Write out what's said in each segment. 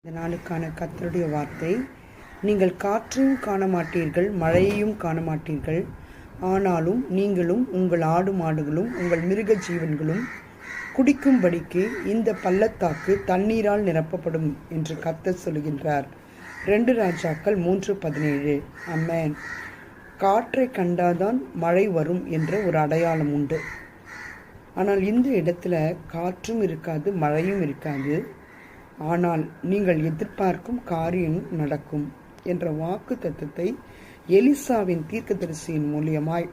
இந்த நாளுக்கான கர்த்தருடைய வார்த்தை, நீங்கள் காற்றையும் காண மாட்டீர்கள், மழையையும் காண மாட்டீர்கள், ஆனாலும் நீங்களும் உங்கள் ஆடு மாடுகளும் உங்கள் மிருக ஜீவன்களும் குடிக்கும்படிக்கு இந்த பள்ளத்தாக்கு தண்ணீரால் நிரப்பப்படும் என்று கர்த்தர் சொல்கின்றார். 2 ராஜாக்கள் 3:17. ஆமென். காற்றை கண்டாதான் மழை வரும் என்ற ஒரு அடையாளம் உண்டு. ஆனால் இந்த இடத்துல காற்றும் இருக்காது, மழையும் இருக்காது. ஆனால் நீங்கள் எதிர்பார்க்கும் காரியம் நடக்கும் என்ற வாக்கு தத்துவத்தை எலிசாவின் தீர்க்கதரிசியின் மூலியமாய்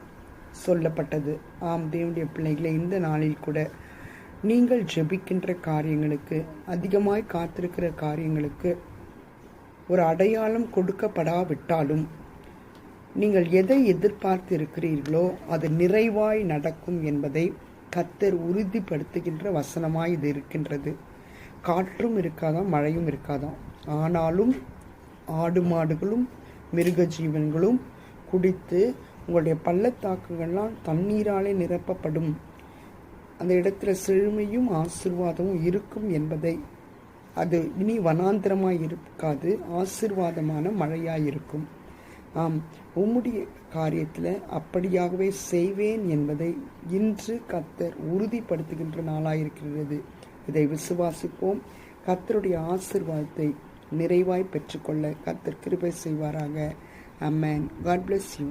சொல்லப்பட்டது. ஆம் தேவனுடைய பிள்ளைகளை, இந்த நாளில் கூட நீங்கள் ஜெபிக்கின்ற காரியங்களுக்கு, அதிகமாய் காத்திருக்கிற காரியங்களுக்கு ஒரு அடையாளம் கொடுக்கப்படாவிட்டாலும் நீங்கள் எதை எதிர்பார்த்து இருக்கிறீர்களோ அது நிறைவாய் நடக்கும் என்பதை கர்த்தர் உறுதிப்படுத்துகின்ற வசனமாய் இது இருக்கின்றது. காற்றும் இருக்காதாம், மழையும் இருக்காதாம், ஆனாலும் ஆடு மாடுகளும் மிருக ஜீவன்களும் குடித்து உங்களுடைய பள்ளத்தாக்குகள்லாம் தண்ணீராலே நிரப்பப்படும். அந்த இடத்துல செழுமையும் ஆசீர்வாதமும் இருக்கும் என்பதை, அது இனி வனாந்திரமாய் இருக்காது, ஆசீர்வாதமான மழையாய் இருக்கும். ஆம், உம்முடைய காரியத்தில் அப்படியாகவே செய்வேன் என்பதை இன்று கர்த்தர் உறுதிப்படுத்துகின்ற நாளாயிருக்கிறது. இதை விசுவாசிப்போம். கர்த்தருடைய ஆசீர்வாதத்தை நிறைவாய் பெற்றுக்கொள்ள கர்த்தர் கிருபை செய்வாராக. ஆமென். God bless you.